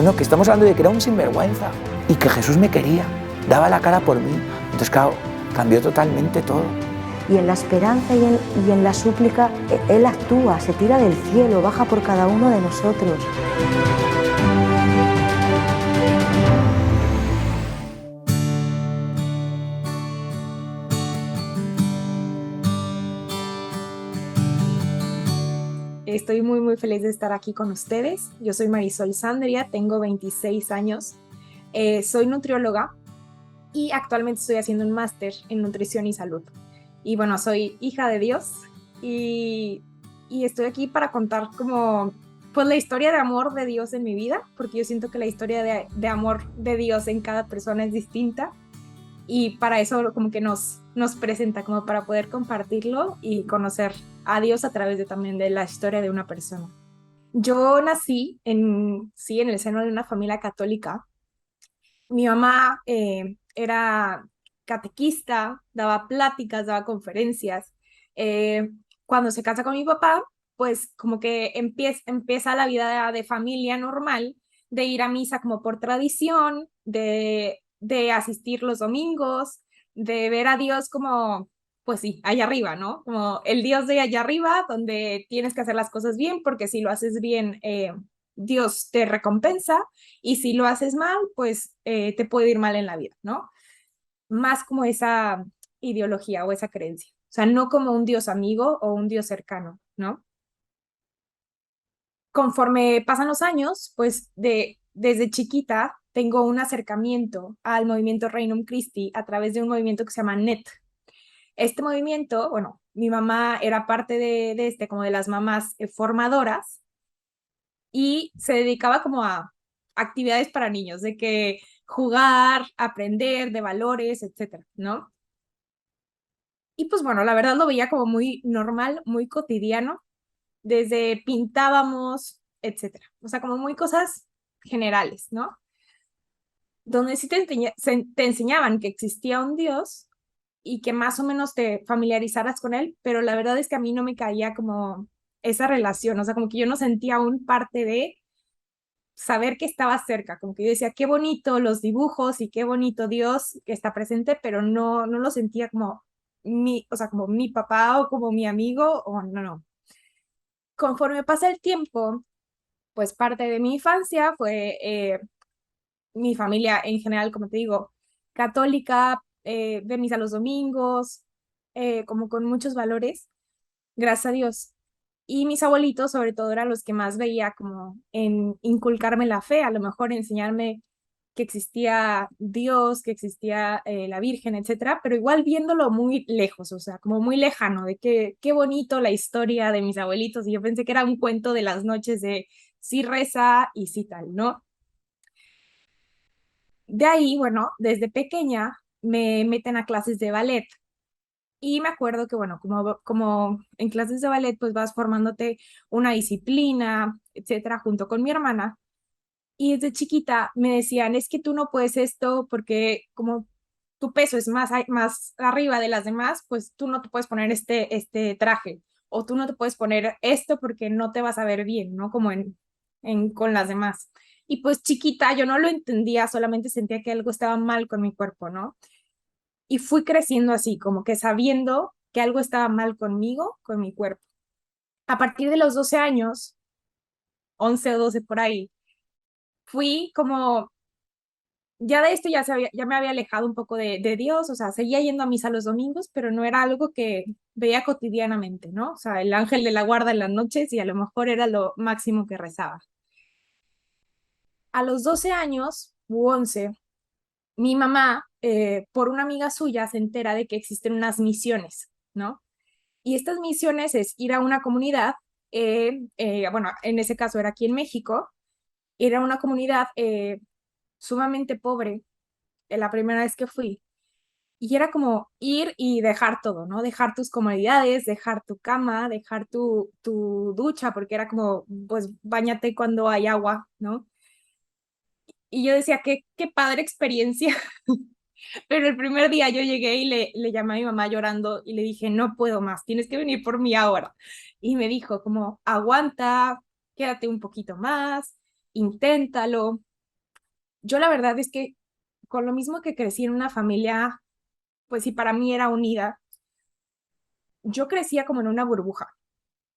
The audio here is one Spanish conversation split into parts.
no, que estamos hablando de que era un sinvergüenza y que Jesús me quería, daba la cara por mí. Entonces, claro, cambió totalmente todo. Y en la esperanza y en la súplica, Él actúa, se tira del cielo, baja por cada uno de nosotros. Estoy muy feliz de estar aquí con ustedes. Yo soy Marisol Sandria, tengo 26 años, soy nutrióloga y actualmente estoy haciendo un máster en nutrición y salud. Y bueno, soy hija de Dios y estoy aquí para contar como pues la historia de amor de Dios en mi vida, porque yo siento que la historia de amor de Dios en cada persona es distinta. Y para eso como que nos presenta, como para poder compartirlo y conocer a Dios a través también de la historia de una persona. Yo nací en el seno de una familia católica. Mi mamá era catequista, daba pláticas, daba conferencias. Eh, Cuando se casa con mi papá, pues como que empieza la vida de familia normal, de ir a misa como por tradición, de asistir los domingos, de ver a Dios como, pues sí, allá arriba, ¿no? Como el Dios de allá arriba, donde tienes que hacer las cosas bien, porque si lo haces bien, Dios te recompensa, y si lo haces mal, pues te puede ir mal en la vida, ¿no? Más como esa ideología o esa creencia. O sea, no como un Dios amigo o un Dios cercano, ¿no? Conforme pasan los años, pues desde chiquita tengo un acercamiento al movimiento Regnum Christi a través de un movimiento que se llama NET. Este movimiento, bueno, mi mamá era parte de como de las mamás formadoras, y se dedicaba como a actividades para niños, de que jugar, aprender de valores, etcétera, ¿no? Y pues bueno, la verdad lo veía como muy normal, muy cotidiano, desde pintábamos, etcétera. O sea, como muy cosas generales, ¿no? Donde sí te enseñaban que existía un Dios y que más o menos te familiarizaras con él, pero la verdad es que a mí no me caía como esa relación, o sea, como que yo no sentía aún parte de saber que estaba cerca, como que yo decía, qué bonito los dibujos y qué bonito Dios que está presente, pero no lo sentía como o sea, como mi papá o como mi amigo, o no. Conforme pasa el tiempo, pues parte de mi infancia fue mi familia en general, como te digo, católica, de misa los domingos, como con muchos valores, gracias a Dios. Y mis abuelitos, sobre todo, eran los que más veía como en inculcarme la fe, a lo mejor enseñarme que existía Dios, que existía la Virgen, etcétera, pero igual viéndolo muy lejos, o sea, como muy lejano, de que qué bonito la historia de mis abuelitos, y yo pensé que era un cuento de las noches de sí reza y sí tal, ¿no? De ahí, bueno, desde pequeña me meten a clases de ballet. Y me acuerdo que, bueno, como en clases de ballet, pues vas formándote una disciplina, etcétera, junto con mi hermana. Y desde chiquita me decían, es que tú no puedes esto porque como tu peso es más arriba de las demás, pues tú no te puedes poner este traje. O tú no te puedes poner esto porque no te vas a ver bien, ¿no? Como con las demás. Y pues chiquita yo no lo entendía, solamente sentía que algo estaba mal con mi cuerpo, ¿no? Y fui creciendo así, como que sabiendo que algo estaba mal conmigo, con mi cuerpo. A partir de los 12 años, 11 o 12 por ahí, fui como, ya de esto ya me había alejado un poco de Dios, o sea, seguía yendo a misa los domingos, pero no era algo que veía cotidianamente, ¿no? O sea, el ángel de la guarda en las noches y a lo mejor era lo máximo que rezaba. A los 12 años u 11, mi mamá, por una amiga suya, se entera de que existen unas misiones, ¿no? Y estas misiones es ir a una comunidad, bueno, en ese caso era aquí en México, era una comunidad sumamente pobre, la primera vez que fui. Y era como ir y dejar todo, ¿no? Dejar tus comodidades, dejar tu cama, dejar tu ducha, porque era como, pues, báñate cuando hay agua, ¿no? Y yo decía, qué padre experiencia. Pero el primer día yo llegué y le llamé a mi mamá llorando y le dije, no puedo más, tienes que venir por mí ahora. Y me dijo como, aguanta, quédate un poquito más, inténtalo. yo la verdad es que con lo mismo que crecí en una familia, pues sí, para mí era unida, yo crecía como en una burbuja.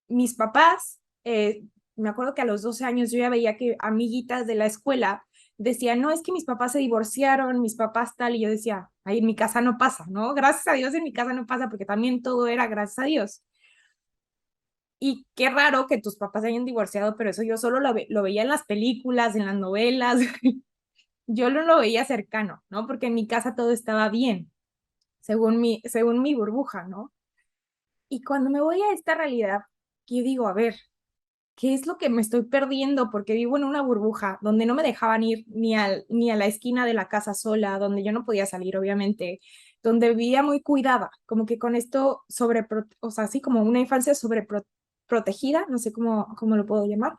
Mis papás, me acuerdo que a los 12 años yo ya veía que amiguitas de la escuela decían, no, es que mis papás se divorciaron, mis papás tal, y yo decía, ay, en mi casa no pasa, ¿no? Gracias a Dios en mi casa no pasa, porque también todo era gracias a Dios. Y qué raro que tus papás se hayan divorciado, pero eso yo solo lo veía en las películas, en las novelas, yo no lo veía cercano, ¿no? Porque en mi casa todo estaba bien, según mi burbuja, ¿no? Y cuando me voy a esta realidad, yo digo, a ver, ¿qué es lo que me estoy perdiendo? Porque vivo en una burbuja donde no me dejaban ir ni a la esquina de la casa sola, donde yo no podía salir, obviamente, donde vivía muy cuidada, como que con esto o sea, así como una infancia protegida, no sé cómo lo puedo llamar.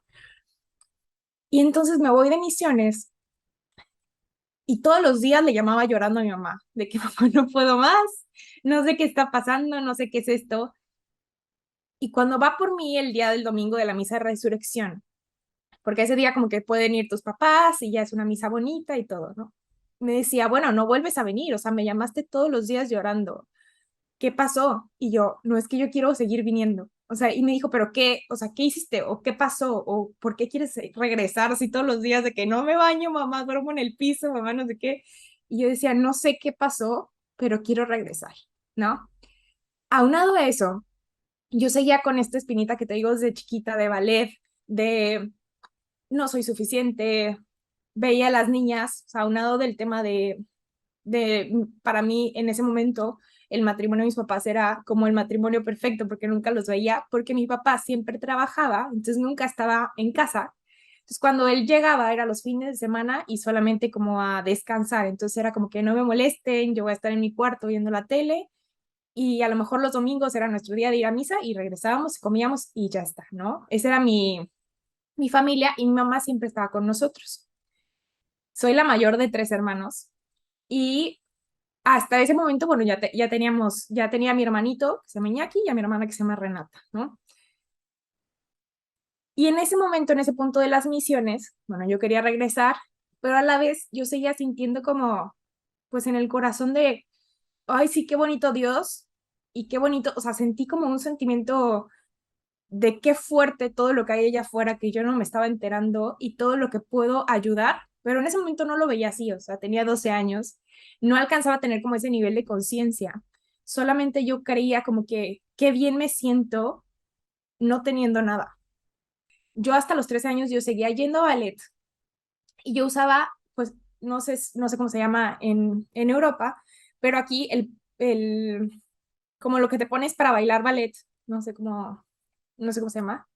Y entonces me voy de misiones y todos los días le llamaba llorando a mi mamá, de que mamá no puedo más, no sé qué está pasando, no sé qué es esto. Y cuando va por mí el día del domingo de la misa de resurrección, porque ese día como que pueden ir tus papás y ya es una misa bonita y todo, ¿no? Me decía, bueno, no vuelves a venir, o sea, me llamaste todos los días llorando, ¿qué pasó? Y yo, no es que yo quiero seguir viniendo, o sea, y me dijo, pero qué, o sea, ¿qué hiciste? ¿O qué pasó? ¿O por qué quieres regresar así todos los días de que no me baño, mamá, duermo en el piso, mamá, no sé qué? Y yo decía, no sé qué pasó, pero quiero regresar, ¿no? Aunado a eso, yo seguía con esta espinita que te digo desde chiquita de ballet, de no soy suficiente, veía a las niñas, o sea, aunado del tema para mí en ese momento el matrimonio de mis papás era como el matrimonio perfecto porque nunca los veía, porque mi papá siempre trabajaba, entonces nunca estaba en casa. Entonces cuando él llegaba era los fines de semana y solamente como a descansar, entonces era como que no me molesten, yo voy a estar en mi cuarto viendo la tele y a lo mejor los domingos era nuestro día de ir a misa y regresábamos, comíamos y ya está, ¿no? Esa era mi familia y mi mamá siempre estaba con nosotros. Soy la mayor de tres hermanos y hasta ese momento, bueno, ya tenía a mi hermanito que se llama Iñaki y a mi hermana que se llama Renata, ¿no? Y en ese momento, en ese punto de las misiones, bueno, yo quería regresar, pero a la vez yo seguía sintiendo como, pues en el corazón de, ay, sí, qué bonito Dios y qué bonito, o sea, sentí como un sentimiento de qué fuerte todo lo que hay allá afuera que yo no me estaba enterando y todo lo que puedo ayudar, pero en ese momento no lo veía así, o sea, tenía 12 años, no alcanzaba a tener como ese nivel de conciencia, solamente yo creía como que qué bien me siento no teniendo nada. Yo hasta los 13 años yo seguía yendo a ballet y yo usaba, pues, no sé cómo se llama en Europa, pero aquí como lo que te pones para bailar ballet, no sé cómo se llama,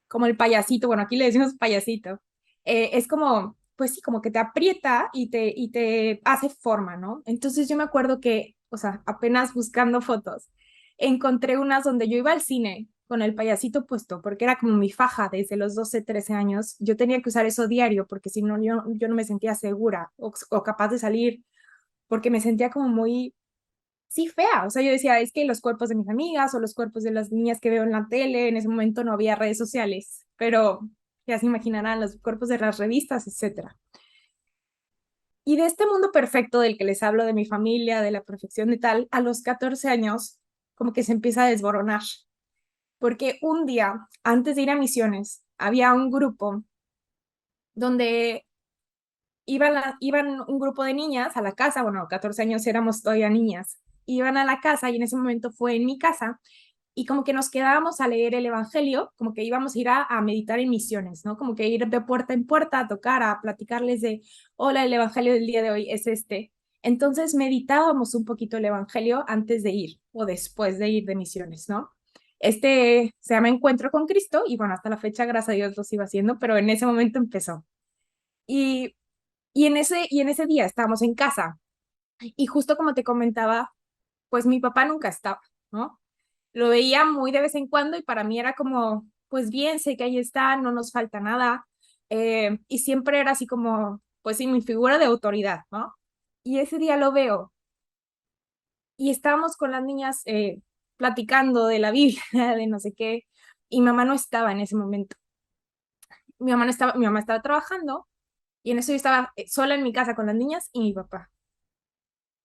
como el payasito, bueno, aquí le decimos payasito, es como, pues sí, como que te aprieta y te hace forma, ¿no? Entonces yo me acuerdo que, o sea, apenas buscando fotos, encontré unas donde yo iba al cine con el payasito puesto, porque era como mi faja desde los 12 13 años. Yo tenía que usar eso diario, porque si no, yo no me sentía segura o capaz de salir, porque me sentía como muy sí fea. O sea, yo decía, es que los cuerpos de mis amigas o los cuerpos de las niñas que veo en la tele, en ese momento no había redes sociales, pero ya se imaginarán los cuerpos de las revistas, etcétera. Y de este mundo perfecto del que les hablo, de mi familia, de la perfección de tal, a los 14 años, como que se empieza a desboronar. Porque un día, antes de ir a misiones, había un grupo donde iban un grupo de niñas a la casa, bueno, 14 años éramos todavía niñas, iban a la casa y en ese momento fue en mi casa y como que nos quedábamos a leer el Evangelio, como que íbamos a ir a meditar en misiones, ¿no? Como que ir de puerta en puerta a tocar, a platicarles de, hola, el Evangelio del día de hoy es este. Entonces meditábamos un poquito el Evangelio antes de ir o después de ir de misiones, ¿no? Este se llama Encuentro con Cristo y bueno, hasta la fecha, gracias a Dios, lo sigo haciendo, pero en ese momento empezó. Y, y en ese día estábamos en casa y justo como te comentaba, pues mi papá nunca estaba, ¿no? Lo veía muy de vez en cuando y para mí era como, pues bien, sé que ahí está, no nos falta nada. Y siempre era así como, pues sí, mi figura de autoridad, ¿no? Y ese día lo veo y estábamos con las niñas platicando de la Biblia, de no sé qué, y mamá no estaba en ese momento. Mi mamá no estaba, mi mamá estaba trabajando Y en eso yo estaba sola en mi casa con las niñas y mi papá.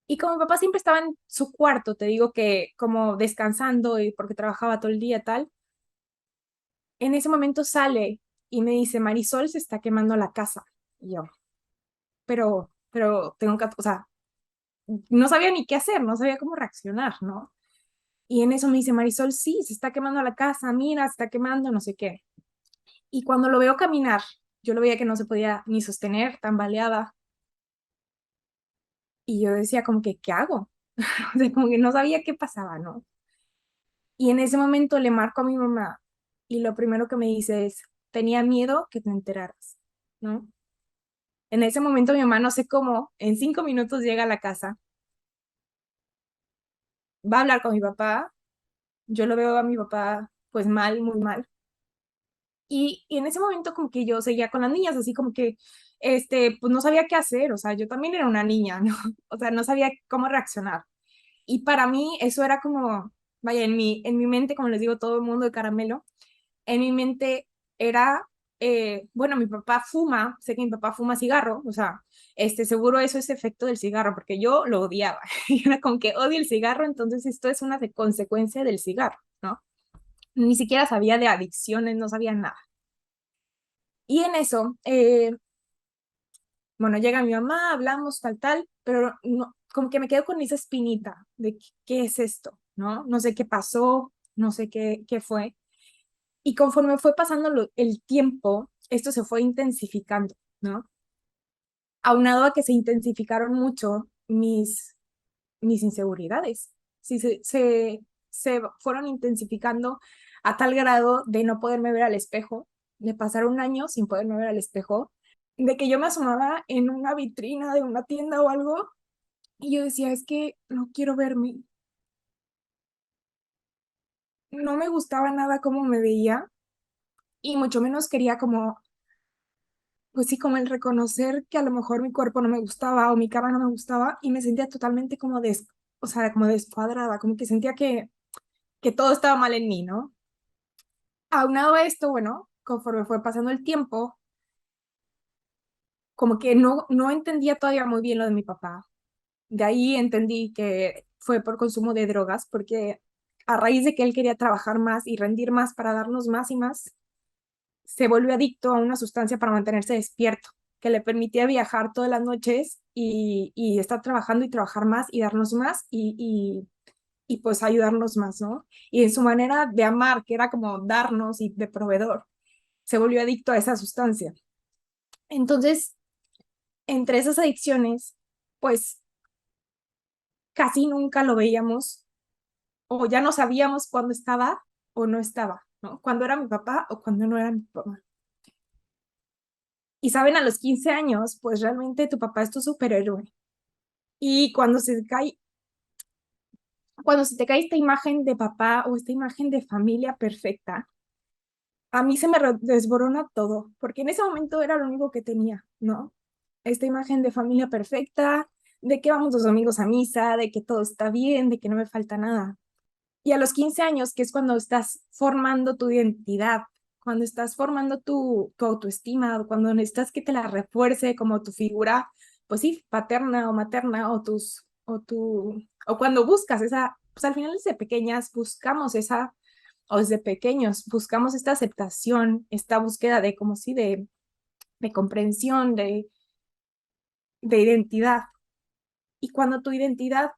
Y como mi papá siempre estaba en su cuarto, te digo que como descansando y porque trabajaba todo el día tal, en ese momento sale y me dice, Marisol, se está quemando la casa. Y yo, pero tengo que, o sea, no sabía ni qué hacer, no sabía cómo reaccionar, ¿no? Y en eso me dice, Marisol, sí, se está quemando la casa, mira, se está quemando, no sé qué. Y cuando lo veo caminar, yo lo veía que no se podía ni sostener, tambaleaba. Y yo decía como que, ¿qué hago? O sea, como que no sabía qué pasaba, ¿no? Y en ese momento le marco a mi mamá y lo primero que me dice es, tenía miedo que te enteraras, ¿no? En ese momento mi mamá, no sé cómo, en 5 minutos llega a la casa, va a hablar con mi papá, yo lo veo a mi papá pues mal, muy mal. Y en ese momento como que yo seguía con las niñas, así como que, pues no sabía qué hacer, o sea, yo también era una niña, ¿no? O sea, no sabía cómo reaccionar. Y para mí eso era como, vaya, en mi mente, como les digo, todo el mundo de caramelo, en mi mente era, bueno, mi papá fuma, sé que mi papá fuma cigarro, o sea, seguro eso es efecto del cigarro, porque yo lo odiaba. Y era como que odio el cigarro, entonces esto es una consecuencia del cigarro, ¿no? Ni siquiera sabía de adicciones, no sabía nada. Y en eso, bueno, llega mi mamá, hablamos tal, tal, pero no, como que me quedo con esa espinita de qué es esto, ¿no? No sé qué pasó, no sé qué fue. Y conforme fue pasando el tiempo, esto se fue intensificando, ¿no? Aunado a que se intensificaron mucho mis inseguridades. Sí, se fueron intensificando a tal grado de no poderme ver al espejo, de pasar un año sin poderme ver al espejo, de que yo me asomaba en una vitrina de una tienda o algo y yo decía, es que no quiero verme. No me gustaba nada cómo me veía y mucho menos quería como, pues sí, como el reconocer que a lo mejor mi cuerpo no me gustaba o mi cara no me gustaba y me sentía totalmente como o sea, como descuadrada, como que sentía que todo estaba mal en mí, ¿no? Aunado a esto, bueno, conforme fue pasando el tiempo, como que no entendía todavía muy bien lo de mi papá. De ahí entendí que fue por consumo de drogas, porque a raíz de que él quería trabajar más y rendir más para darnos más y más, se volvió adicto a una sustancia para mantenerse despierto, que le permitía viajar todas las noches y estar trabajando y trabajar más y darnos más y pues ayudarnos más, ¿no? Y en su manera de amar, que era como darnos y de proveedor, se volvió adicto a esa sustancia. Entonces, entre esas adicciones, pues casi nunca lo veíamos o ya no sabíamos cuándo estaba o no estaba, ¿no? Cuándo era mi papá o cuándo no era mi papá. Y saben, a los 15 años, pues realmente tu papá es tu superhéroe. Y cuando se te cae esta imagen de papá o esta imagen de familia perfecta, a mí se me desborona todo, porque en ese momento era lo único que tenía, ¿no? Esta imagen de familia perfecta, de que vamos los domingos a misa, de que todo está bien, de que no me falta nada. Y a los 15 años, que es cuando estás formando tu identidad, cuando estás formando tu autoestima, cuando necesitas que te la refuerce como tu figura, pues sí, paterna o materna, o cuando buscas esa, pues al final desde pequeñas buscamos esa, o desde pequeños buscamos esta aceptación, esta búsqueda de como si de comprensión, de identidad. Y cuando tu identidad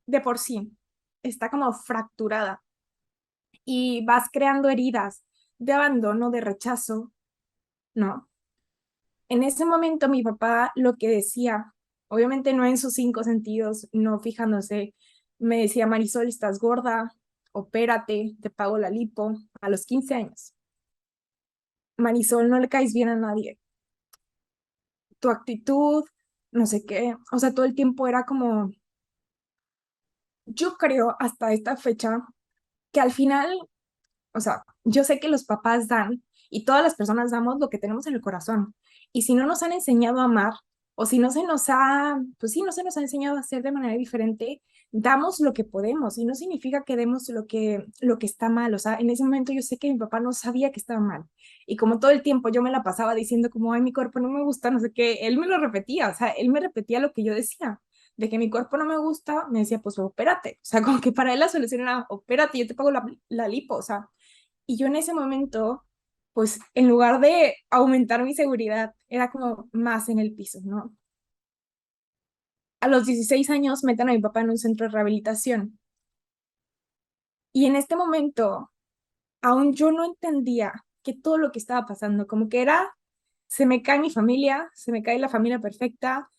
de por sí está como fracturada, y vas creando heridas de abandono, de rechazo, ¿no? En ese momento mi papá lo que decía, obviamente no en sus 5 sentidos, no fijándose, me decía, Marisol, estás gorda, opérate, te pago la lipo, a los 15 años. Marisol, no le caes bien a nadie. Tu actitud, no sé qué, o sea, todo el tiempo era como, yo creo hasta esta fecha que al final, o sea, yo sé que los papás dan y todas las personas damos lo que tenemos en el corazón. Y si no nos han enseñado a amar, o si no se nos ha, pues sí, no se nos ha enseñado a hacer de manera diferente, damos lo que podemos y no significa que demos lo que está mal. O sea, en ese momento yo sé que mi papá no sabía que estaba mal. Y como todo el tiempo yo me la pasaba diciendo como, ay, mi cuerpo no me gusta, no sé qué, él me lo repetía, o sea, él me repetía lo que yo decía, de que mi cuerpo no me gusta, me decía, pues opérate. O sea, como que para él la solución era, opérate, yo te pago la lipo, o sea. Y yo en ese momento, pues en lugar de aumentar mi seguridad, era como más en el piso, ¿no? A los 16 años meten a mi papá en un centro de rehabilitación. Y en este momento, aún yo no entendía que todo lo que estaba pasando, como que era, se me cae mi familia, se me cae la familia perfecta,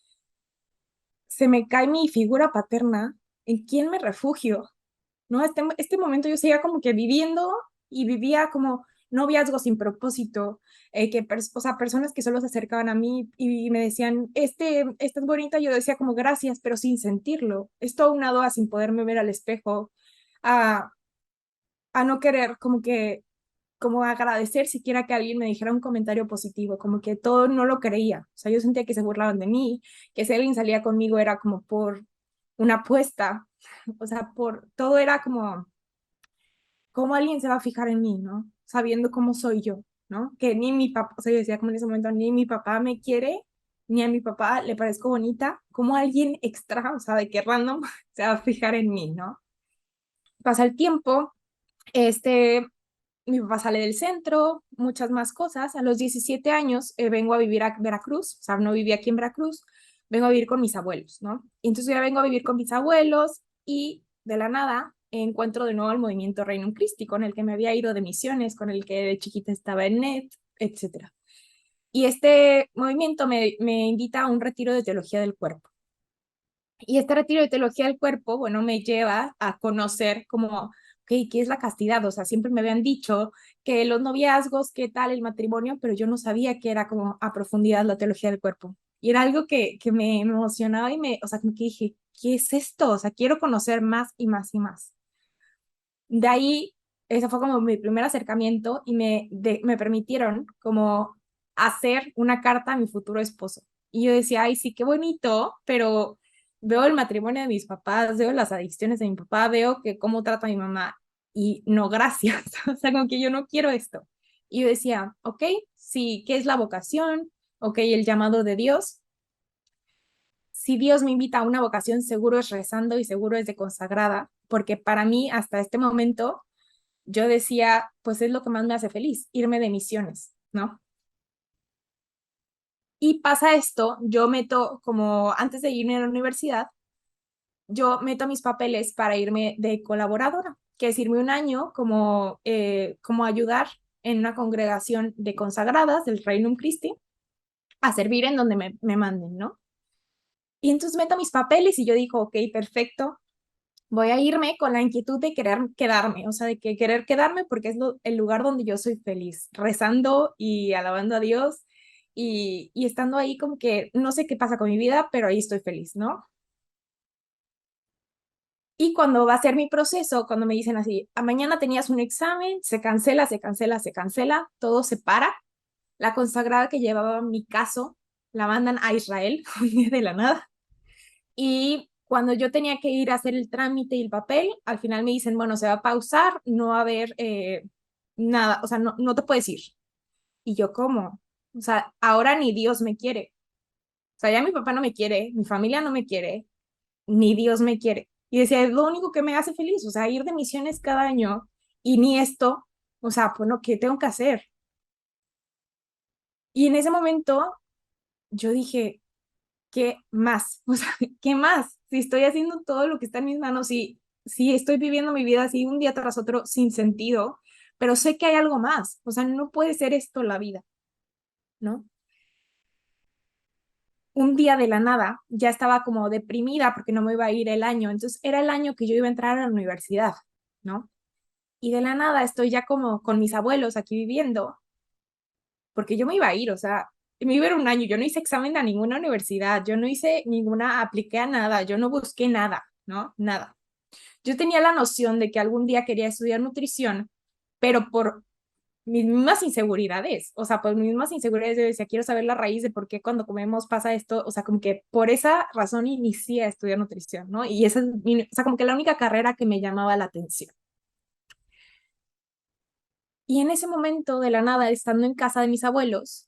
se me cae mi figura paterna, ¿en quién me refugio? ¿No? Este momento yo seguía como que viviendo y vivía como noviazgos sin propósito, o sea, personas que solo se acercaban a mí y me decían, esta es bonita, yo decía como gracias, pero sin sentirlo. Esto aunado a sin poderme ver al espejo, a, a no querer como que, como agradecer siquiera que alguien me dijera un comentario positivo, como que todo no lo creía. O sea, yo sentía que se burlaban de mí, que si alguien salía conmigo era como por una apuesta, o sea, por todo era como ¿cómo alguien se va a fijar en mí, no? Sabiendo cómo soy yo, ¿no? Que ni mi papá, o sea, yo decía como en ese momento, ni mi papá me quiere, ni a mi papá le parezco bonita, como alguien extra, o sea, de que random se va a fijar en mí, ¿no? Pasa el tiempo, este, mi papá sale del centro, muchas más cosas. A los 17 años vengo a vivir a Veracruz, o sea, no vivía aquí en Veracruz, vengo a vivir con mis abuelos, ¿no? Y entonces ya vengo a vivir con mis abuelos y de la nada encuentro de nuevo el movimiento Reino Christi, con el que me había ido de misiones, con el que de chiquita estaba en NET, etcétera. Y este movimiento me invita a un retiro de teología del cuerpo. Y este retiro de teología del cuerpo, bueno, me lleva a conocer como, okay, ¿qué es la castidad? O sea, siempre me habían dicho que los noviazgos, qué tal el matrimonio, pero yo no sabía que era como a profundidad la teología del cuerpo. Y era algo que me emocionaba y o sea, como que dije, ¿qué es esto? O sea, quiero conocer más y más y más. De ahí, ese fue como mi primer acercamiento y me permitieron como hacer una carta a mi futuro esposo. Y yo decía, ay, sí, qué bonito, pero veo el matrimonio de mis papás, veo las adicciones de mi papá, veo que cómo trata a mi mamá y no, gracias. O sea, como que yo no quiero esto. Y yo decía, ok, sí, ¿qué es la vocación? Ok, el llamado de Dios. Si Dios me invita a una vocación, seguro es rezando y seguro es de consagrada, porque para mí hasta este momento yo decía, pues es lo que más me hace feliz, irme de misiones, ¿no? Y pasa esto, yo meto, como antes de irme a la universidad, yo meto mis papeles para irme de colaboradora, que es irme un año como ayudar en una congregación de consagradas del Reino Christi a servir en donde me manden, ¿no? Y entonces meto mis papeles y yo digo, ok, perfecto, voy a irme con la inquietud de querer quedarme, o sea, de que querer quedarme porque es el lugar donde yo soy feliz, rezando y alabando a Dios y estando ahí como que no sé qué pasa con mi vida, pero ahí estoy feliz, ¿no? Y cuando va a ser mi proceso, cuando me dicen así, a mañana tenías un examen, se cancela, se cancela, se cancela, todo se para, la consagrada que llevaba mi caso la mandan a Israel un día de la nada. Y cuando yo tenía que ir a hacer el trámite y el papel, al final me dicen, bueno, se va a pausar, no va a haber nada, o sea, no te puedes ir. Y yo, ¿cómo? O sea, ahora ni Dios me quiere. O sea, ya mi papá no me quiere, mi familia no me quiere, ni Dios me quiere. Y decía, es lo único que me hace feliz, o sea, ir de misiones cada año y ni esto, o sea, pues no, ¿qué tengo que hacer? Y en ese momento yo dije, ¿qué más? O sea, ¿qué más? Si estoy haciendo todo lo que está en mis manos y si estoy viviendo mi vida así un día tras otro sin sentido, pero sé que hay algo más. O sea, no puede ser esto la vida, ¿no? Un día de la nada ya estaba como deprimida porque no me iba a ir el año. Entonces era el año que yo iba a entrar a la universidad, ¿no? Y de la nada estoy ya como con mis abuelos aquí viviendo, porque yo me iba a ir, o sea, me iba a ir un año. Yo no hice examen a ninguna universidad, yo no hice ninguna, apliqué a nada, yo no busqué nada, ¿no? Nada. Yo tenía la noción de que algún día quería estudiar nutrición, pero por mis mismas inseguridades, o sea, pues mis mismas inseguridades, yo decía, quiero saber la raíz de por qué cuando comemos pasa esto, o sea, como que por esa razón inicié a estudiar nutrición, ¿no? Y esa es o sea, como que la única carrera que me llamaba la atención. Y en ese momento, de la nada, estando en casa de mis abuelos,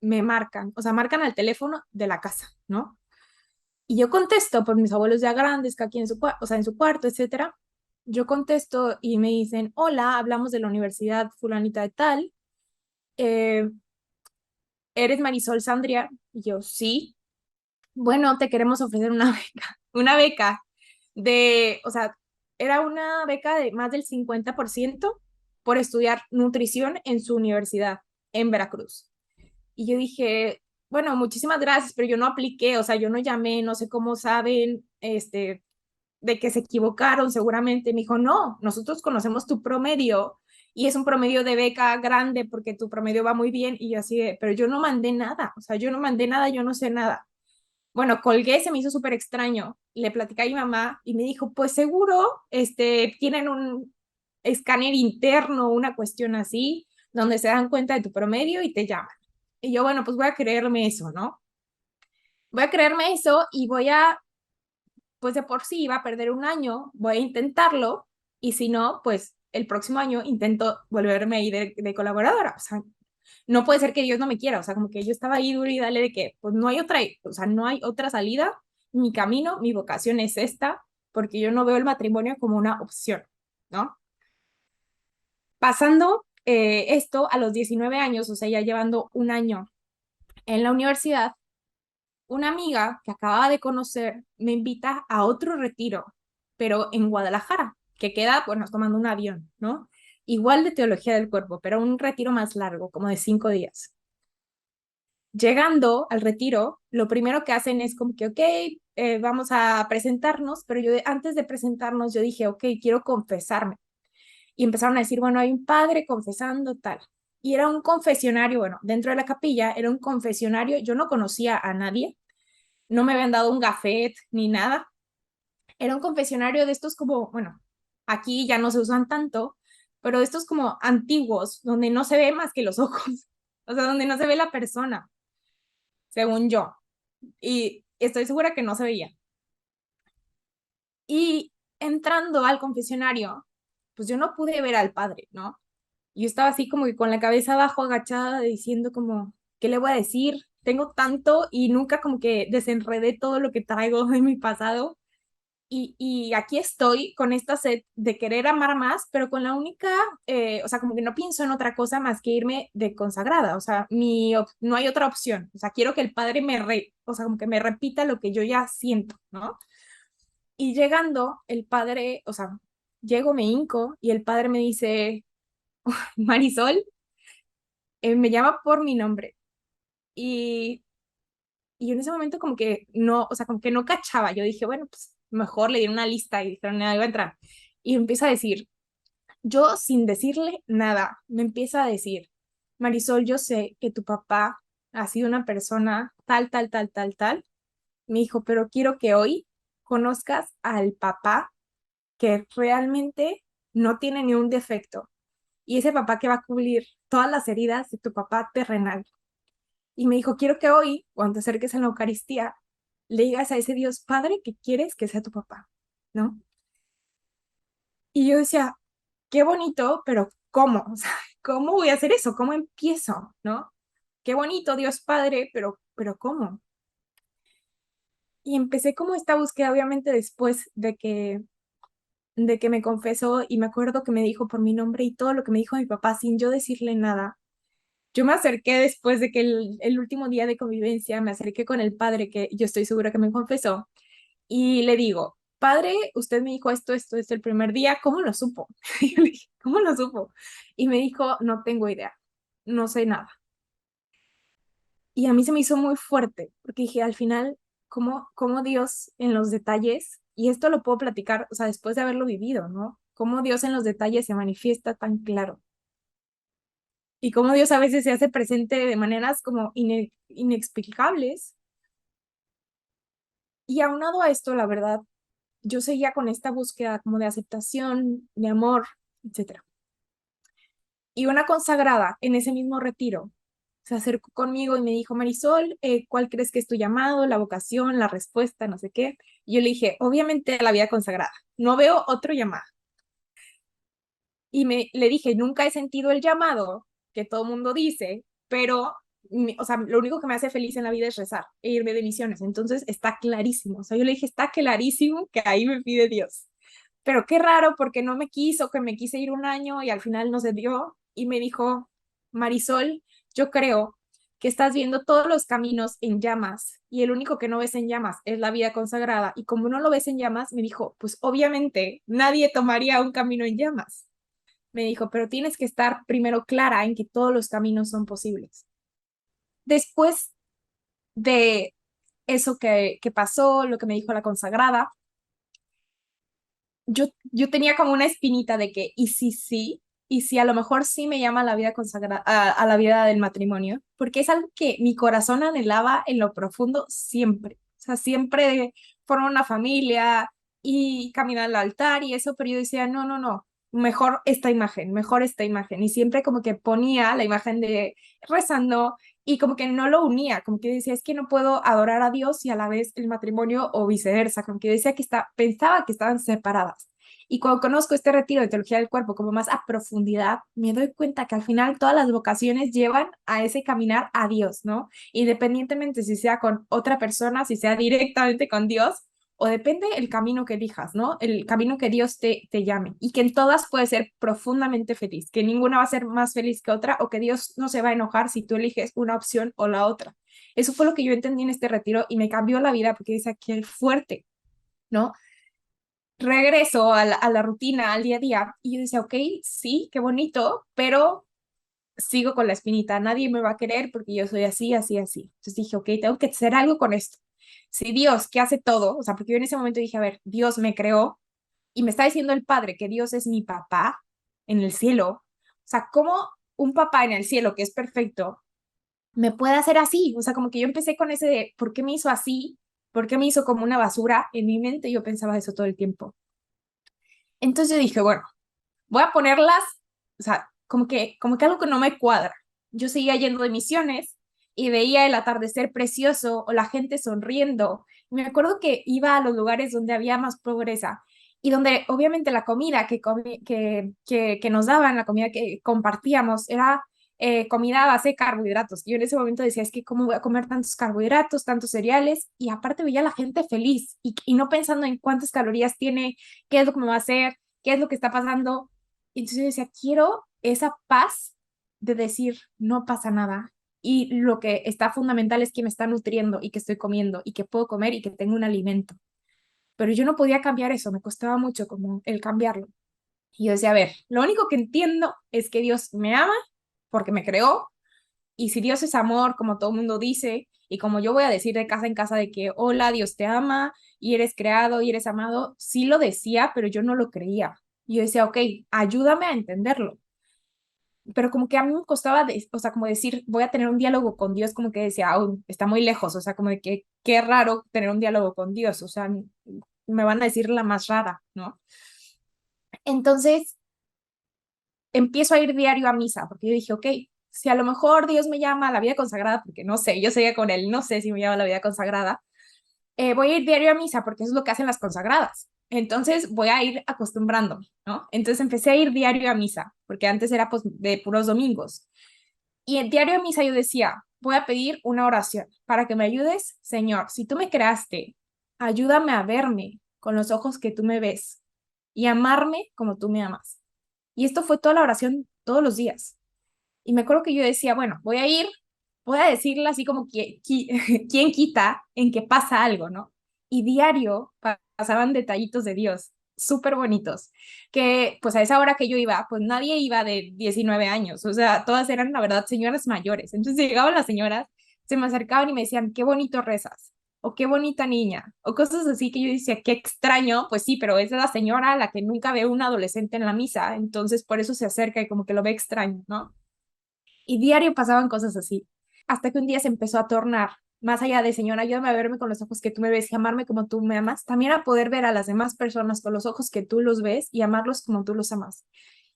me marcan, o sea, marcan al teléfono de la casa, ¿no? Y yo contesto, por mis abuelos ya grandes, que aquí en su, o sea, en su cuarto, etcétera. Yo contesto y me dicen, hola, hablamos de la universidad fulanita de tal. Eh, ¿Eres Marisol Sandria? Y yo, sí. Bueno, te queremos ofrecer una una beca o sea, era una beca de más del 50% por estudiar nutrición en su universidad en Veracruz. Y yo dije, bueno, muchísimas gracias, pero yo no apliqué, o sea, yo no llamé, no sé cómo saben, de que se equivocaron seguramente. Me dijo, no, nosotros conocemos tu promedio y es un promedio de beca grande porque tu promedio va muy bien. Y yo así, pero yo no mandé nada, o sea, yo no mandé nada, yo no sé nada. Bueno, colgué, se me hizo súper extraño. Le platicé a mi mamá y me dijo, pues seguro, tienen un escáner interno, una cuestión así, donde se dan cuenta de tu promedio y te llaman. Y yo, bueno, pues voy a creerme eso, ¿no? Voy a creerme eso y pues de por sí iba a perder un año, voy a intentarlo y si no, pues el próximo año intento volverme ahí de colaboradora. O sea, no puede ser que Dios no me quiera. O sea, como que yo estaba ahí duro y dale de que, pues no hay otra, o sea, no hay otra salida. Mi camino, mi vocación es esta, porque yo no veo el matrimonio como una opción, ¿no? Pasando esto a los 19 años, o sea, ya llevando un año en la universidad, una amiga que acababa de conocer me invita a otro retiro, pero en Guadalajara, que queda, bueno, tomando un avión, ¿no? Igual de teología del cuerpo, pero un retiro más largo, como de 5 días. Llegando al retiro, lo primero que hacen es como que, ok, vamos a presentarnos, pero yo antes de presentarnos, yo dije, ok, quiero confesarme. Y empezaron a decir, bueno, hay un padre confesando tal. Y era un confesionario, bueno, dentro de la capilla era un confesionario, yo no conocía a nadie, no me habían dado un gafet ni nada. Era un confesionario de estos como, bueno, aquí ya no se usan tanto, pero de estos como antiguos, donde no se ve más que los ojos, o sea, donde no se ve la persona, según yo. Y estoy segura que no se veía. Y entrando al confesionario, pues yo no pude ver al padre, ¿no? Yo estaba así como que con la cabeza abajo, agachada, diciendo como, ¿qué le voy a decir? Tengo tanto y nunca como que desenredé todo lo que traigo de mi pasado. Y aquí estoy con esta sed de querer amar más, pero con la única, o sea, como que no pienso en otra cosa más que irme de consagrada, o sea, no hay otra opción, o sea, quiero que el padre o sea, como que me repita lo que yo ya siento, ¿no? Y llegando, el padre, o sea, llego, me hinco y el padre me dice, Marisol, me llama por mi nombre. Y, y en ese momento como que no, o sea, como que no cachaba. Yo dije, bueno, pues mejor le di una lista y dijeron, nada, iba a entrar. Y empieza a decir, yo sin decirle nada, me empieza a decir, Marisol, yo sé que tu papá ha sido una persona tal, tal, tal, tal, tal. Me dijo, pero quiero que hoy conozcas al papá que realmente no tiene ni un defecto. Y ese papá que va a cubrir todas las heridas de tu papá terrenal. Y me dijo, quiero que hoy, cuando te acerques a la Eucaristía, le digas a ese Dios Padre que quieres que sea tu papá, ¿no? Y yo decía, qué bonito, pero ¿cómo? O sea, ¿cómo voy a hacer eso? ¿Cómo empiezo? ¿No? Qué bonito, Dios Padre, pero ¿cómo? Y empecé como esta búsqueda, obviamente, después de que me confesó y me acuerdo que me dijo por mi nombre y todo lo que me dijo mi papá sin yo decirle nada. Yo me acerqué después de que el último día de convivencia, me acerqué con el padre que yo estoy segura que me confesó y le digo, padre, usted me dijo esto el primer día, ¿cómo lo supo? Y yo le dije, ¿cómo lo supo? Y me dijo, no tengo idea, no sé nada. Y a mí se me hizo muy fuerte, porque dije, al final, ¿cómo Dios en los detalles, y esto lo puedo platicar, o sea, después de haberlo vivido, ¿no? Cómo Dios en los detalles se manifiesta tan claro. Y cómo Dios a veces se hace presente de maneras como inexplicables. Y aunado a esto, la verdad, yo seguía con esta búsqueda como de aceptación, de amor, etcétera. Y una consagrada en ese mismo retiro se acercó conmigo y me dijo, Marisol, ¿cuál crees que es tu llamado, la vocación, la respuesta, no sé qué? Y yo le dije, obviamente la vida consagrada, no veo otro llamado. Y le dije, nunca he sentido el llamado que todo mundo dice, pero, o sea, lo único que me hace feliz en la vida es rezar e irme de misiones. Entonces está clarísimo. O sea, yo le dije, está clarísimo que ahí me pide Dios. Pero qué raro porque no me quiso, que me quise ir un año y al final no se dio. Y me dijo, Marisol, yo creo que estás viendo todos los caminos en llamas y el único que no ves en llamas es la vida consagrada. Y como no lo ves en llamas, me dijo, pues obviamente nadie tomaría un camino en llamas. Me dijo, pero tienes que estar primero clara en que todos los caminos son posibles. Después de eso que pasó, lo que me dijo la consagrada, yo tenía como una espinita de que, ¿y si sí? ¿Y si a lo mejor sí me llama la vida consagrada, a la vida del matrimonio? Porque es algo que mi corazón anhelaba en lo profundo siempre. O sea, siempre formar una familia y caminar al altar y eso, pero yo decía, no, no, no, mejor esta imagen, mejor esta imagen. Y siempre como que ponía la imagen de rezando y como que no lo unía, como que decía, es que no puedo adorar a Dios y a la vez el matrimonio o viceversa, como que decía que pensaba que estaban separadas. Y cuando conozco este retiro de teología del cuerpo como más a profundidad, me doy cuenta que al final todas las vocaciones llevan a ese caminar a Dios, ¿no? Independientemente si sea con otra persona, si sea directamente con Dios, o depende el camino que elijas, ¿no? El camino que Dios te llame. Y que en todas puedes ser profundamente feliz, que ninguna va a ser más feliz que otra, o que Dios no se va a enojar si tú eliges una opción o la otra. Eso fue lo que yo entendí en este retiro y me cambió la vida porque dice que es fuerte, ¿no? Regreso a la rutina, al día a día, y yo decía, ok, sí, qué bonito, pero sigo con la espinita, nadie me va a querer porque yo soy así, así, así. Entonces dije, ok, tengo que hacer algo con esto. Si Dios, que hace todo, o sea, porque yo en ese momento dije, a ver, Dios me creó y me está diciendo el Padre que Dios es mi papá en el cielo, o sea, ¿cómo un papá en el cielo que es perfecto me puede hacer así? O sea, como que yo empecé con ese de, ¿por qué me hizo así? ¿Por qué me hizo como una basura? En mi mente yo pensaba eso todo el tiempo. Entonces yo dije, bueno, voy a ponerlas, o sea, como que algo que no me cuadra. Yo seguía yendo de misiones y veía el atardecer precioso o la gente sonriendo. Me acuerdo que iba a los lugares donde había más pobreza y donde obviamente la comida que nos daban, la comida que compartíamos, era comida a base de carbohidratos. Yo en ese momento decía, es que cómo voy a comer tantos carbohidratos, tantos cereales, y aparte veía a la gente feliz y no pensando en cuántas calorías tiene, qué es lo que me va a hacer, qué es lo que está pasando. Entonces yo decía, quiero esa paz de decir, no pasa nada. Y lo que está fundamental es que me está nutriendo y que estoy comiendo y que puedo comer y que tengo un alimento. Pero yo no podía cambiar eso, me costaba mucho como el cambiarlo. Y yo decía, a ver, lo único que entiendo es que Dios me ama porque me creó. Y si Dios es amor, como todo el mundo dice, y como yo voy a decir de casa en casa de que, hola, Dios te ama y eres creado y eres amado, sí lo decía, pero yo no lo creía. Y yo decía, ok, ayúdame a entenderlo. Pero como que a mí me costaba, o sea, como decir, voy a tener un diálogo con Dios, como que decía, oh, está muy lejos, o sea, como de que qué raro tener un diálogo con Dios, o sea, me van a decir la más rara, ¿no? Entonces empiezo a ir diario a misa, porque yo dije, ok, si a lo mejor Dios me llama a la vida consagrada, porque no sé, yo seguía con él, no sé si me llama a la vida consagrada, voy a ir diario a misa porque eso es lo que hacen las consagradas. Entonces voy a ir acostumbrándome, ¿no? Entonces empecé a ir diario a misa, porque antes era pues, de puros domingos. Y en diario a misa yo decía, voy a pedir una oración para que me ayudes, Señor, si tú me creaste, ayúdame a verme con los ojos que tú me ves y amarme como tú me amas. Y esto fue toda la oración todos los días. Y me acuerdo que yo decía, bueno, voy a ir, voy a decirle así como que, quién quita en que pasa algo, ¿no? Y diario pasaban detallitos de Dios, súper bonitos, que pues a esa hora que yo iba, pues nadie iba de 19 años, o sea, todas eran, la verdad, señoras mayores. Entonces llegaban las señoras, se me acercaban y me decían, qué bonito rezas, o qué bonita niña, o cosas así que yo decía, qué extraño, pues sí, pero es la señora a la que nunca ve un adolescente en la misa, entonces por eso se acerca y como que lo ve extraño, ¿no? Y diario pasaban cosas así, hasta que un día se empezó a tornar, más allá de Señor, ayúdame a verme con los ojos que tú me ves y amarme como tú me amas, también a poder ver a las demás personas con los ojos que tú los ves y amarlos como tú los amas.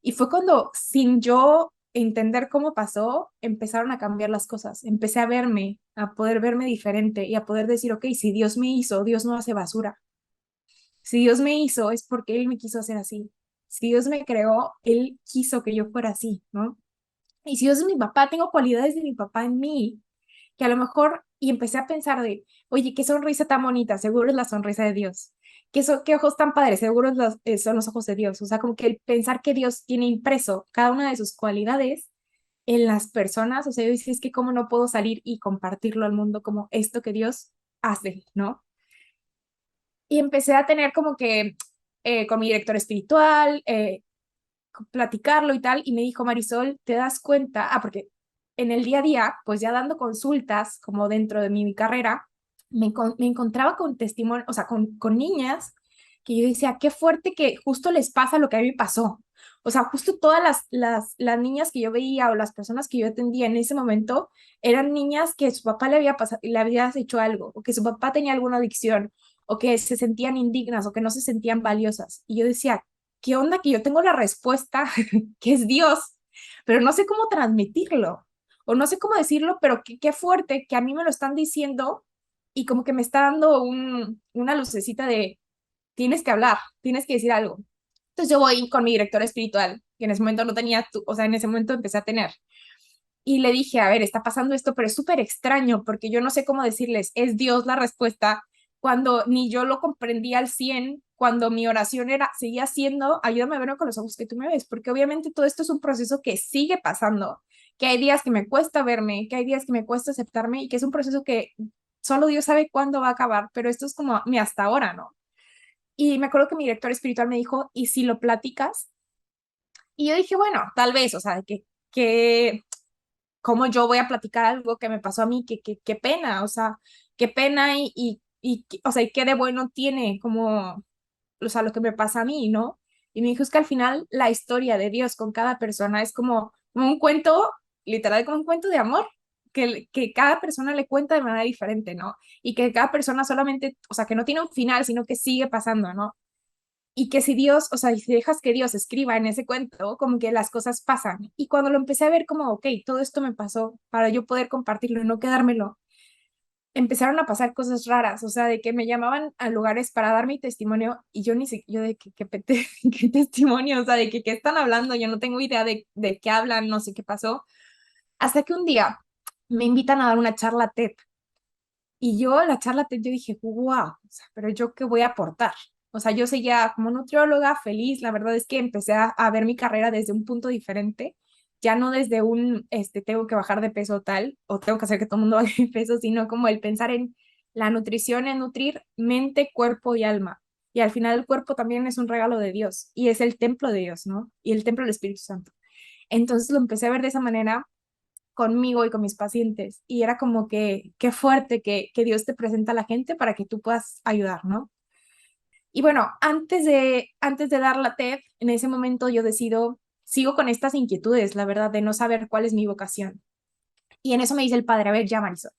Y fue cuando, sin yo entender cómo pasó, empezaron a cambiar las cosas. Empecé a verme, a poder verme diferente y a poder decir, ok, si Dios me hizo, Dios no hace basura. Si Dios me hizo, es porque Él me quiso hacer así. Si Dios me creó, Él quiso que yo fuera así, ¿no? Y si Dios es mi papá, tengo cualidades de mi papá en mí, que a lo mejor, y empecé a pensar de, oye, qué sonrisa tan bonita, seguro es la sonrisa de Dios. Qué ojos tan padres, seguro son los ojos de Dios. O sea, como que el pensar que Dios tiene impreso cada una de sus cualidades en las personas, o sea, yo decía, es que cómo no puedo salir y compartirlo al mundo como esto que Dios hace, ¿no? Y empecé a tener como que con mi director espiritual, platicarlo y tal, y me dijo, Marisol, ¿te das cuenta? Ah, porque en el día a día, pues ya dando consultas, como dentro de mi carrera, me encontraba con testimonio, o sea, con niñas que yo decía, qué fuerte que justo les pasa lo que a mí me pasó. O sea, justo todas las niñas que yo veía o las personas que yo atendía en ese momento eran niñas que su papá le había pasado, le había hecho algo, o que su papá tenía alguna adicción, o que se sentían indignas, o que no se sentían valiosas. Y yo decía, ¿qué onda? Que yo tengo la respuesta, que es Dios, pero no sé cómo transmitirlo, o no sé cómo decirlo, pero qué fuerte que a mí me lo están diciendo y como que me está dando una lucecita de, tienes que hablar, tienes que decir algo. Entonces yo voy con mi director espiritual, que en ese momento no tenía, o sea, en ese momento empecé a tener. Y le dije, a ver, está pasando esto, pero es súper extraño porque yo no sé cómo decirles, es Dios la respuesta, cuando ni yo lo comprendía al 100, cuando mi oración era, seguía siendo, ayúdame a verme con los ojos que tú me ves, porque obviamente todo esto es un proceso que sigue pasando, que hay días que me cuesta verme, que hay días que me cuesta aceptarme y que es un proceso que solo Dios sabe cuándo va a acabar, pero esto es como mi hasta ahora, ¿no? Y me acuerdo que mi director espiritual me dijo, ¿y si lo platicas? Y yo dije, bueno, tal vez, o sea, que cómo yo voy a platicar algo que me pasó a mí, qué pena, o sea, qué pena o sea, y qué de bueno tiene como, o sea, lo que me pasa a mí, ¿no? Y me dijo, es que al final la historia de Dios con cada persona es como un cuento, literal, como un cuento de amor, que cada persona le cuenta de manera diferente, ¿no? Y que cada persona solamente, o sea, que no tiene un final, sino que sigue pasando, ¿no? Y que si Dios, o sea, si dejas que Dios escriba en ese cuento, como que las cosas pasan. Y cuando lo empecé a ver como, ok, todo esto me pasó para yo poder compartirlo y no quedármelo, empezaron a pasar cosas raras, o sea, de que me llamaban a lugares para dar mi testimonio y yo ni siquiera, yo de qué testimonio, o sea, de que qué están hablando, yo no tengo idea de qué hablan, no sé qué pasó. Hasta que un día me invitan a dar una charla TED y yo, la charla, yo dije, wow, o sea, pero yo qué voy a aportar. O sea, yo seguía como nutrióloga, feliz. La verdad es que empecé a ver mi carrera desde un punto diferente, ya no desde tengo que bajar de peso tal, o tengo que hacer que todo el mundo baje de peso, sino como el pensar en la nutrición, en nutrir mente, cuerpo y alma. Y al final el cuerpo también es un regalo de Dios y es el templo de Dios, ¿no? Y el templo del Espíritu Santo. Entonces lo empecé a ver de esa manera conmigo y con mis pacientes. Y era como que, qué fuerte que Dios te presenta a la gente para que tú puedas ayudar, ¿no? Y bueno, antes de dar la TED, en ese momento yo decido, sigo con estas inquietudes, la verdad, de no saber cuál es mi vocación. Y en eso me dice el padre, a ver, ya Marisol,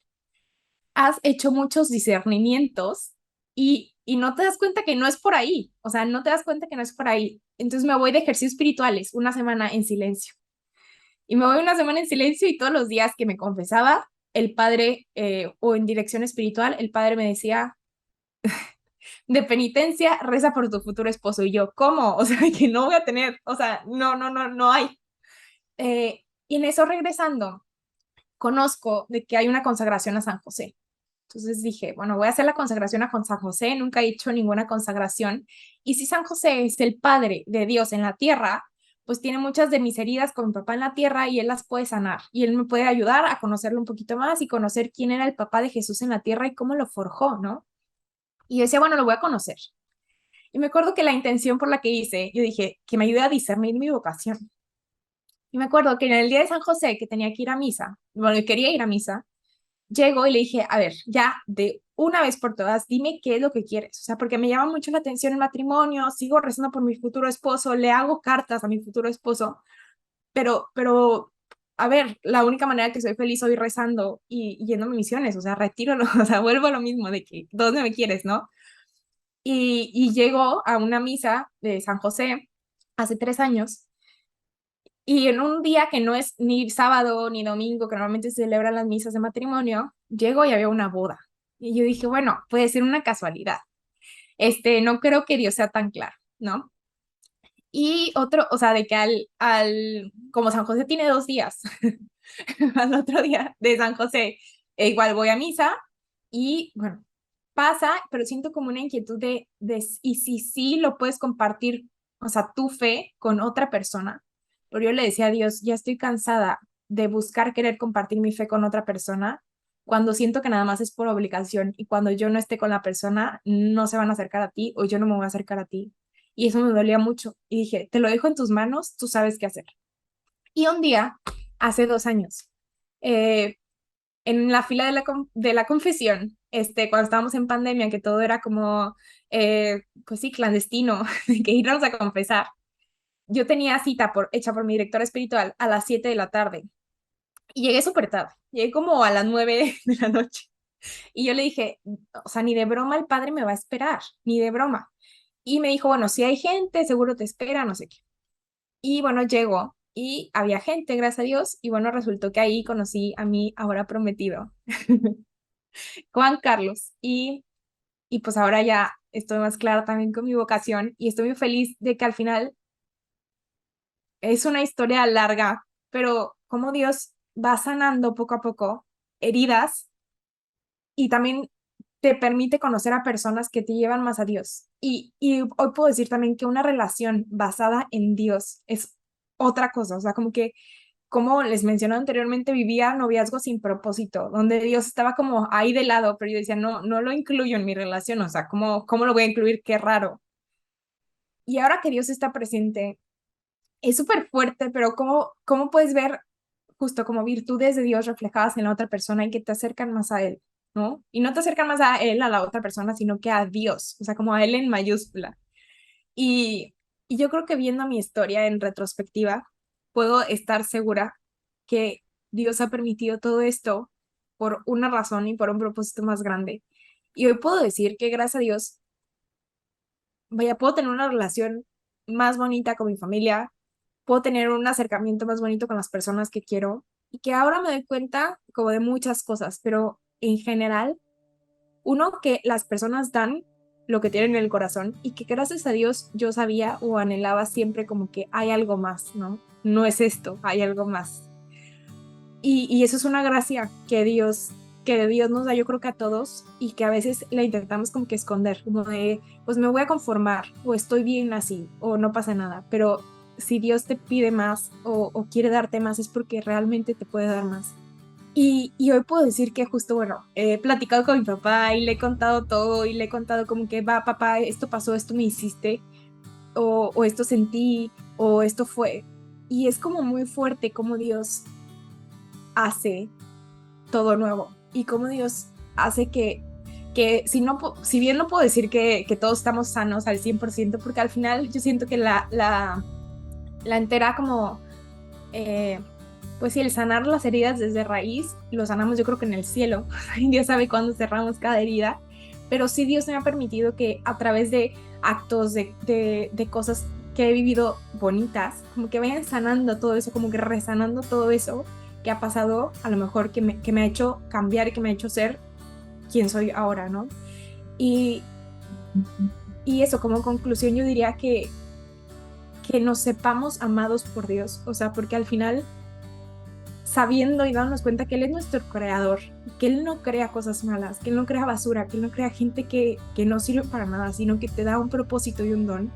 has hecho muchos discernimientos y no te das cuenta que no es por ahí, o sea, no te das cuenta que no es por ahí. Entonces me voy de ejercicios espirituales una semana en silencio. Y me voy una semana en silencio y todos los días que me confesaba, el padre, o en dirección espiritual, el padre me decía, de penitencia, reza por tu futuro esposo. Y yo, ¿cómo? O sea, que no voy a tener, o sea, no hay. Y en eso regresando, conozco de que hay una consagración a San José. Entonces dije, bueno, voy a hacer la consagración a San José, nunca he hecho ninguna consagración. Y si San José es el Padre de Dios en la tierra, pues tiene muchas de mis heridas con mi papá en la tierra y él las puede sanar. Y él me puede ayudar a conocerlo un poquito más y conocer quién era el papá de Jesús en la tierra y cómo lo forjó, ¿no? Y yo decía, bueno, lo voy a conocer. Y me acuerdo que la intención por la que hice, yo dije, que me ayude a discernir mi vocación. Y me acuerdo que en el día de San José, que tenía que ir a misa, bueno, yo quería ir a misa, llego y le dije, a ver, ya de una vez por todas, dime qué es lo que quieres. O sea, porque me llama mucho la atención el matrimonio, sigo rezando por mi futuro esposo, le hago cartas a mi futuro esposo, pero, a ver, la única manera que soy feliz hoy rezando y yendo a mis misiones, o sea, retíralo, o sea, vuelvo a lo mismo de que, ¿dónde me quieres, no? Y llego a una misa de San José hace 3 años Y en un día que no es ni sábado ni domingo, que normalmente se celebran las misas de matrimonio, llego y había una boda. Y yo dije, bueno, puede ser una casualidad. No creo que Dios sea tan claro, ¿no? Y otro, o sea, de que como San José tiene 2 días, al otro día de San José, igual voy a misa y bueno, pasa, pero siento como una inquietud y si sí lo puedes compartir, o sea, tu fe con otra persona. Pero yo le decía a Dios, ya estoy cansada de buscar querer compartir mi fe con otra persona cuando siento que nada más es por obligación y cuando yo no esté con la persona, no se van a acercar a ti o yo no me voy a acercar a ti. Y eso me dolía mucho. Y dije, te lo dejo en tus manos, tú sabes qué hacer. Y un día, hace 2 años, eh, en la fila de la confesión, cuando estábamos en pandemia, que todo era como, pues sí, clandestino, que irnos a confesar, yo tenía cita hecha por mi directora espiritual a las 7 de la tarde y llegué súper tarde, llegué como a las 9 de la noche. Y yo le dije, o sea, ni de broma el padre me va a esperar, ni de broma. Y me dijo, bueno, si hay gente, seguro te espera, no sé qué. Y bueno, llegó y había gente, gracias a Dios, y bueno, resultó que ahí conocí a mi ahora prometido, Juan Carlos, y pues ahora ya estoy más clara también con mi vocación y estoy muy feliz de que al final es una historia larga, pero como Dios va sanando poco a poco heridas y también te permite conocer a personas que te llevan más a Dios. Y hoy puedo decir también que una relación basada en Dios es otra cosa, o sea, como que, como les mencioné anteriormente, vivía noviazgo sin propósito, donde Dios estaba como ahí de lado, pero yo decía, no, no lo incluyo en mi relación, o sea, ¿cómo lo voy a incluir? Qué raro. Y ahora que Dios está presente, es súper fuerte, pero ¿cómo puedes ver justo como virtudes de Dios reflejadas en la otra persona y que te acercan más a Él, ¿no? Y no te acercan más a Él, a la otra persona, sino que a Dios, o sea, como a Él en mayúscula. Y, y yo creo que viendo mi historia en retrospectiva, puedo estar segura que Dios ha permitido todo esto por una razón y por un propósito más grande. Y hoy puedo decir que gracias a Dios, vaya, puedo tener una relación más bonita con mi familia, puedo tener un acercamiento más bonito con las personas que quiero y que ahora me doy cuenta como de muchas cosas, pero en general, uno, que las personas dan lo que tienen en el corazón y que gracias a Dios yo sabía o anhelaba siempre como que hay algo más, ¿no? No es esto, hay algo más. Y eso es una gracia que Dios nos da, yo creo que a todos, y que a veces la intentamos como que esconder, como de, pues me voy a conformar, o estoy bien así, o no pasa nada, pero si Dios te pide más o quiere darte más es porque realmente te puede dar más. Y hoy puedo decir que justo, bueno, he platicado con mi papá y le he contado todo y le he contado como que, va, papá, esto pasó, esto me hiciste, o esto sentí, o esto fue. Y es como muy fuerte como Dios hace todo nuevo y cómo Dios hace que si bien no puedo decir que todos estamos sanos al 100%, porque al final yo siento que la entera como, pues sí, el sanar las heridas desde raíz, lo sanamos yo creo que en el cielo, Dios sabe cuándo cerramos cada herida, pero sí Dios me ha permitido que a través de actos, de cosas que he vivido bonitas, como que vayan sanando todo eso, como que resanando todo eso que ha pasado, a lo mejor que me ha hecho cambiar y que me ha hecho ser quien soy ahora, ¿no? Y, y eso, como conclusión, yo diría que nos sepamos amados por Dios, o sea, porque al final, sabiendo y dándonos cuenta que Él es nuestro creador, que Él no crea cosas malas, que Él no crea basura, que Él no crea gente que no sirve para nada, sino que te da un propósito y un don,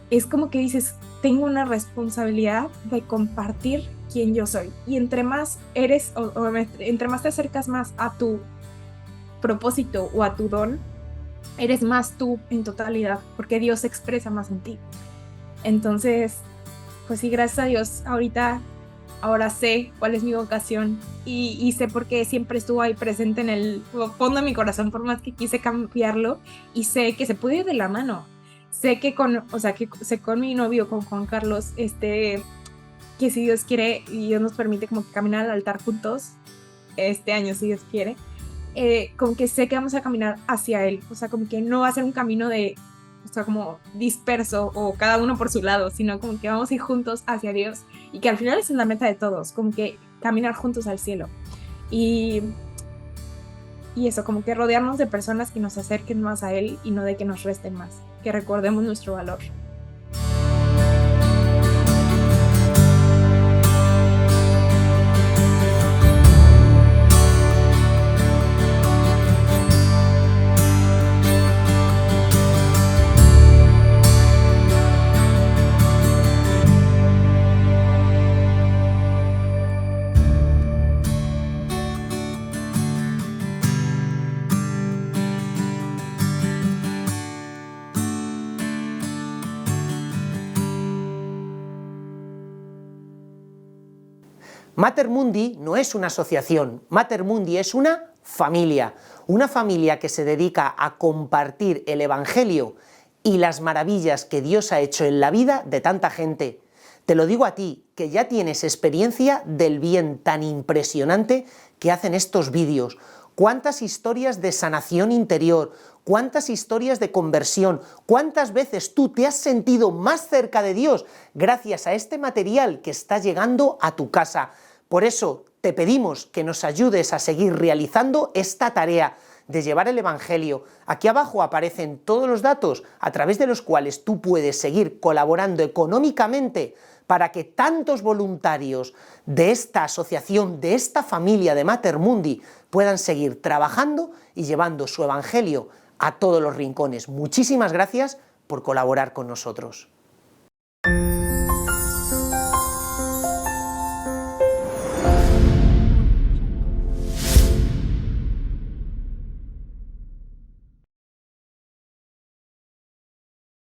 es como que dices, tengo una responsabilidad de compartir quién yo soy. Y entre más eres, entre más te acercas más a tu propósito o a tu don, eres más tú en totalidad, porque Dios se expresa más en ti. Entonces, pues sí, gracias a Dios, ahora sé cuál es mi vocación y sé por qué siempre estuvo ahí presente en el fondo de mi corazón, por más que quise cambiarlo, y sé que se puede ir de la mano. Sé que con mi novio, con Juan Carlos, que si Dios quiere y Dios nos permite como que caminar al altar juntos, este año si Dios quiere, como que sé que vamos a caminar hacia Él, o sea, como que no va a ser un camino de o sea, como disperso o cada uno por su lado, sino como que vamos a ir juntos hacia Dios y que al final esa es la meta de todos, como que caminar juntos al cielo. Y, y eso, como que rodearnos de personas que nos acerquen más a Él y no de que nos resten más, que recordemos nuestro valor. Mater Mundi no es una asociación, Mater Mundi es una familia que se dedica a compartir el Evangelio y las maravillas que Dios ha hecho en la vida de tanta gente. Te lo digo a ti, que ya tienes experiencia del bien tan impresionante que hacen estos vídeos. Cuántas historias de sanación interior, cuántas historias de conversión, cuántas veces tú te has sentido más cerca de Dios gracias a este material que está llegando a tu casa. Por eso te pedimos que nos ayudes a seguir realizando esta tarea de llevar el Evangelio. Aquí abajo aparecen todos los datos a través de los cuales tú puedes seguir colaborando económicamente para que tantos voluntarios de esta asociación, de esta familia de Mater Mundi, puedan seguir trabajando y llevando su Evangelio a todos los rincones. Muchísimas gracias por colaborar con nosotros.